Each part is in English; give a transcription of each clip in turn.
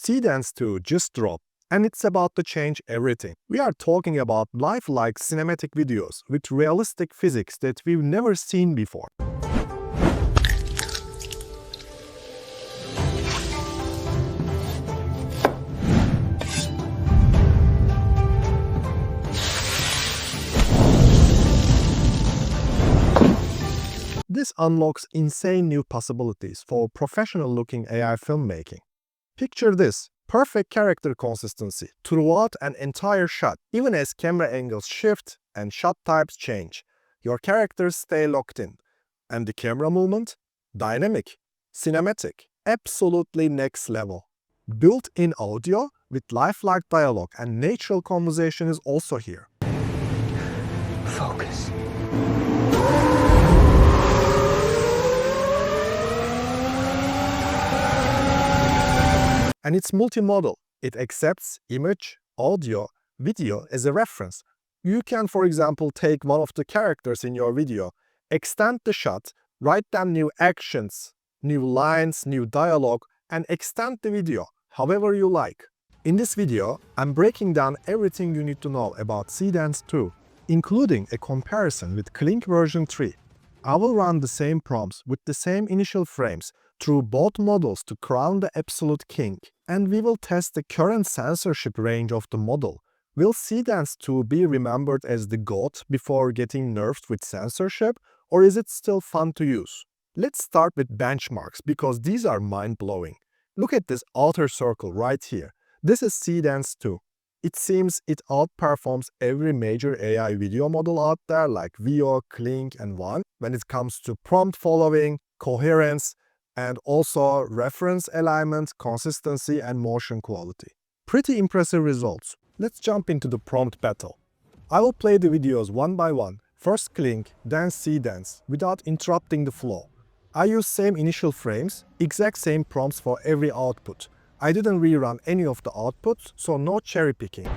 Seedance 2 just dropped, and it's about to change everything. We are talking about lifelike cinematic videos with realistic physics that we've never seen before. This unlocks insane new possibilities for professional-looking AI filmmaking. Picture this: perfect character consistency throughout an entire shot. Even as camera angles shift and shot types change, your characters stay locked in. And the camera movement? Dynamic, cinematic, absolutely next level. Built-in audio with lifelike dialogue and natural conversation is also here. Focus. And it's multi-modal. It accepts image, audio, video as a reference. You can, for example, take one of the characters in your video, extend the shot, write down new actions, new lines, new dialogue, and extend the video however you like. In this video, I'm breaking down everything you need to know about Seedance 2, including a comparison with Kling version 3. I will run the same prompts with the same initial frames through both models to crown the absolute king. And we will test the current censorship range of the model. Will Seedance 2 be remembered as the GOAT before getting nerfed with censorship, or is it still fun to use? Let's start with benchmarks because these are mind-blowing. Look at this outer circle right here. This is Seedance 2. It seems it outperforms every major AI video model out there like Veo, Kling, and One when it comes to prompt following, coherence, and also reference alignment, consistency, and motion quality. Pretty impressive results. Let's jump into the prompt battle. I will play the videos one by one, first Kling, then Seedance, without interrupting the flow. I use same initial frames, exact same prompts for every output. I didn't rerun any of the outputs, so no cherry picking.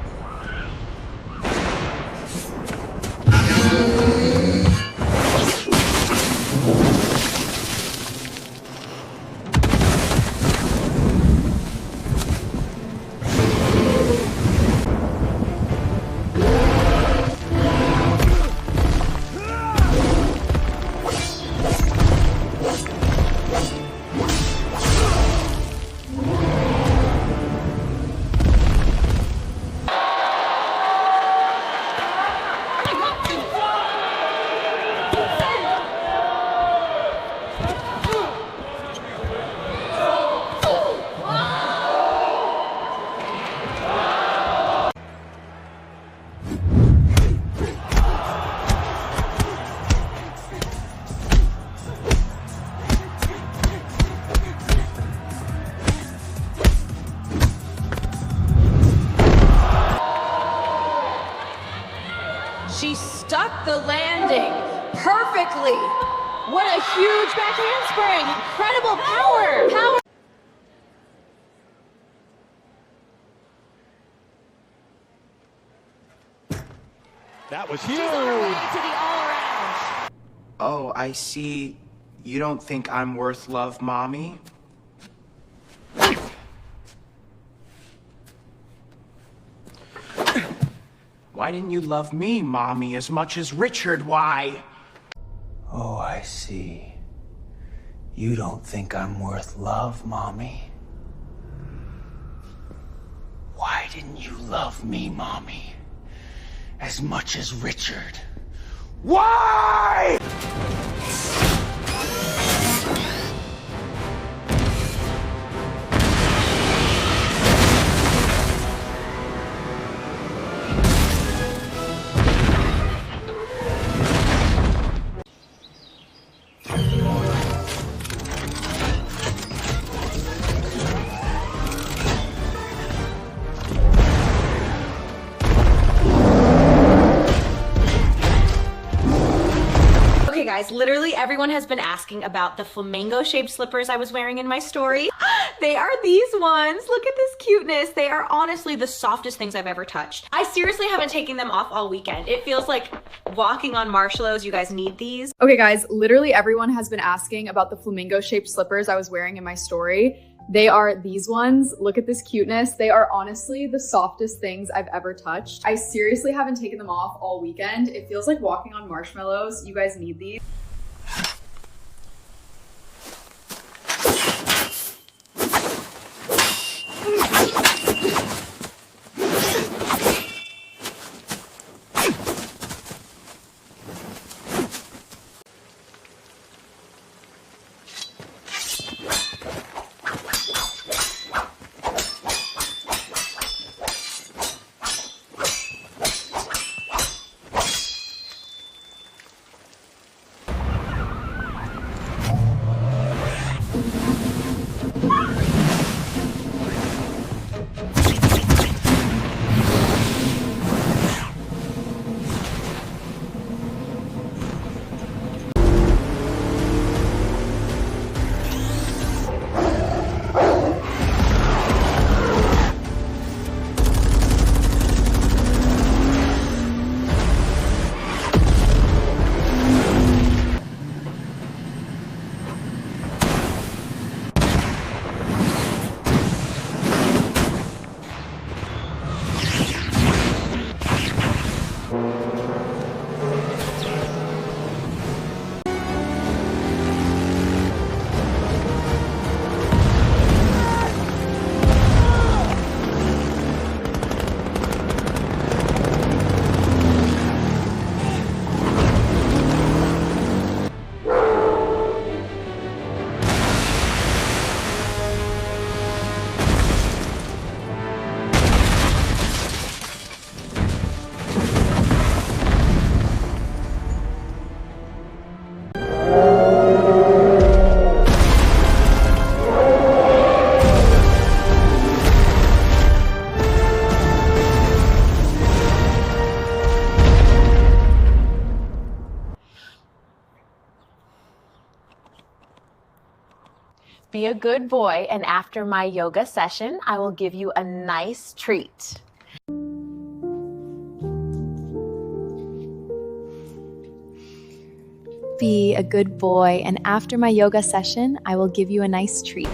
She stuck the landing perfectly. What a huge back handspring. Incredible power. That was huge. Oh, I see. You don't think I'm worth love, Mommy? Why didn't you love me, Mommy, as much as Richard? Why? Oh, I see. You don't think I'm worth love, Mommy? Why didn't you love me, Mommy, as much as Richard? Why? Okay guys, literally everyone has been asking about the flamingo-shaped slippers I was wearing in my story. They are these ones. Look at this cuteness. They are honestly the softest things I've ever touched. I seriously haven't taken them off all weekend. It feels like walking on marshmallows. You guys need these. Okay guys, literally everyone has been asking about the flamingo-shaped slippers I was wearing in my story. They are these ones. Look at this cuteness. They are honestly the softest things I've ever touched. I seriously haven't taken them off all weekend. It feels like walking on marshmallows. You guys need these. Be a good boy, and after my yoga session, I will give you a nice treat. Be a good boy, and after my yoga session, I will give you a nice treat.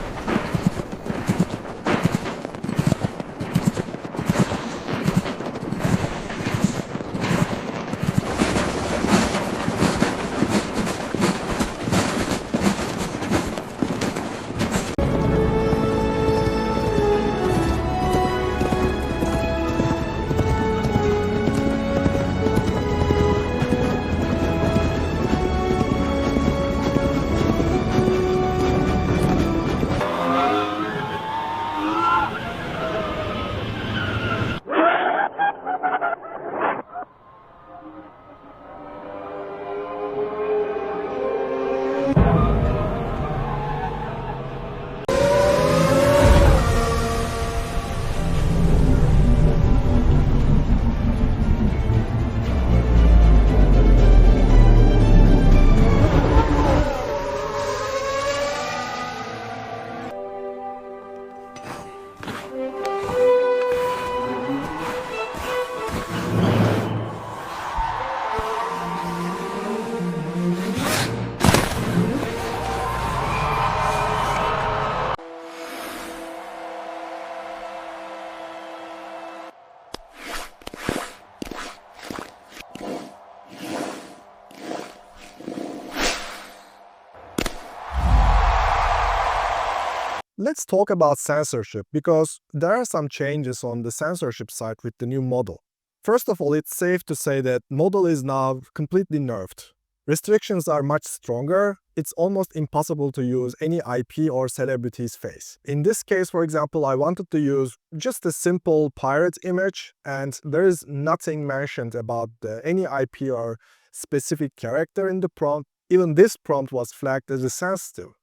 Let's talk about censorship, because there are some changes on the censorship side with the new model. First of all, it's safe to say that model is now completely nerfed. Restrictions are much stronger. It's almost impossible to use any IP or celebrity's face. In this case, for example, I wanted to use just a simple pirate image, and there is nothing mentioned about any IP or specific character in the prompt. Even this prompt was flagged as a sensitive.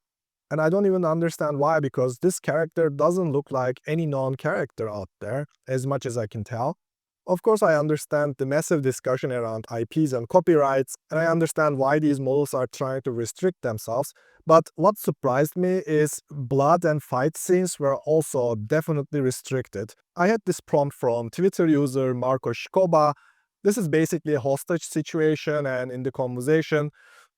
And I don't even understand why, because this character doesn't look like any known character out there, as much as I can tell. Of course, I understand the massive discussion around IPs and copyrights, and I understand why these models are trying to restrict themselves, but what surprised me is blood and fight scenes were also definitely restricted. I had this prompt from Twitter user Marco Shkoba. This is basically a hostage situation, and in the conversation,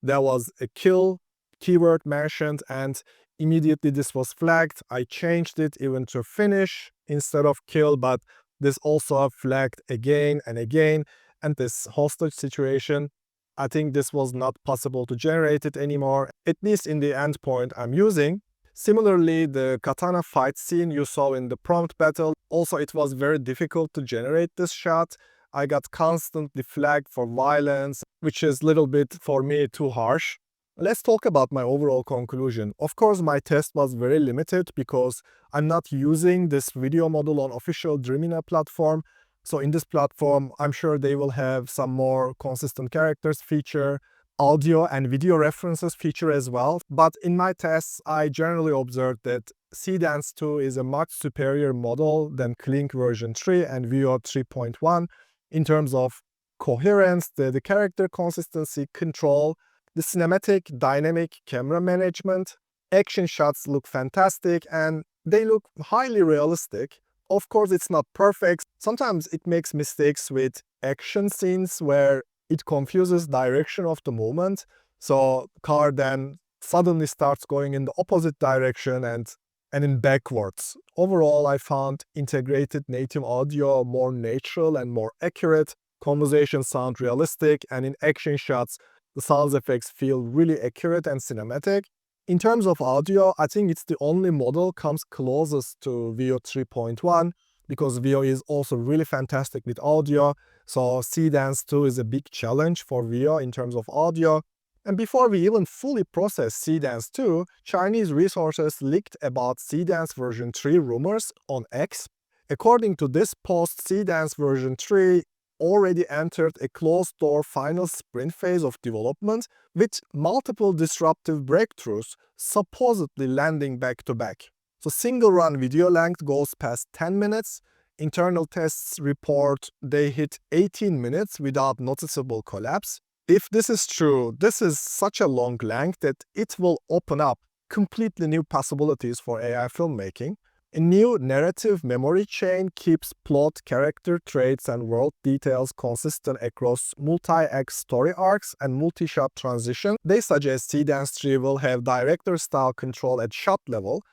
there was a kill keyword mentioned, and Immediately this was flagged. I changed it even to finish instead of kill, but this also flagged again and again. And this hostage situation, I think this was not possible to generate it anymore, at least in the endpoint I'm using. Similarly, the katana fight scene you saw in the prompt battle, also it was very difficult to generate this shot. I got constantly flagged for violence, which is a little bit, for me, too harsh. Let's talk about my overall conclusion. Of course, my test was very limited because I'm not using this video model on official Dreamina platform. So in this platform, I'm sure they will have some more consistent characters feature, audio and video references feature as well. But in my tests, I generally observed that Seedance 2 is a much superior model than Kling version 3 and YouArt 3.1 in terms of coherence, the character consistency, control, the cinematic dynamic camera management. Action shots look fantastic and they look highly realistic. Of course, it's not perfect. Sometimes it makes mistakes with action scenes where it confuses direction of the movement. So car then suddenly starts going in the opposite direction and in backwards. Overall, I found integrated native audio more natural and more accurate. Conversations sound realistic, and in action shots, the sound effects feel really accurate and cinematic. In terms of audio, I think it's the only model comes closest to Veo 3.1 because Veo is also really fantastic with audio. So Seedance 2 is a big challenge for Veo in terms of audio. And before we even fully process Seedance 2, Chinese resources leaked about Seedance version 3 rumors on X. According to this post, Seedance version 3 already entered a closed-door final sprint phase of development with multiple disruptive breakthroughs supposedly landing back-to-back. So single-run video length goes past 10 minutes. Internal tests report they hit 18 minutes without noticeable collapse. If this is true, this is such a long length that it will open up completely new possibilities for AI filmmaking. A new narrative memory chain keeps plot, character traits, and world details consistent across multi-act story arcs and multi-shot transition. They suggest Seedance 3 will have director-style control at shot level.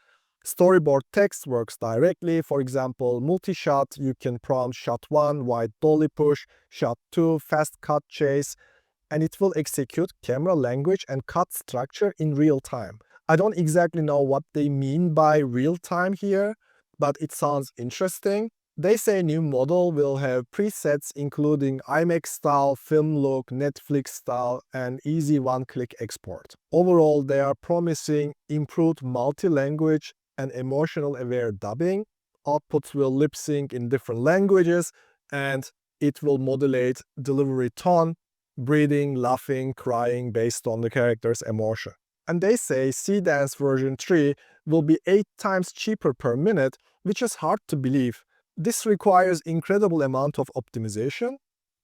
Storyboard text works directly. For example, multi-shot, you can prompt shot 1, wide dolly push, shot 2, fast cut chase, and it will execute camera language and cut structure in real time. I don't exactly know what they mean by real time here, but it sounds interesting. They say new model will have presets including IMAX style, film look, Netflix style, and easy one-click export. Overall, they are promising improved multi-language and emotional-aware dubbing. Outputs will lip-sync in different languages, and it will modulate delivery tone, breathing, laughing, crying based on the character's emotion. And they say Seedance version 3 will be 8 times cheaper per minute, which is hard to believe. This requires incredible amount of optimization,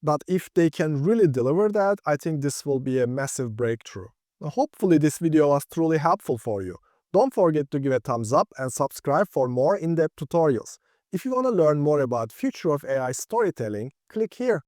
but if they can really deliver that, I think this will be a massive breakthrough. Now, hopefully this video was truly helpful for you. Don't forget to give a thumbs up and subscribe for more in-depth tutorials. If you want to learn more about future of AI storytelling, click here.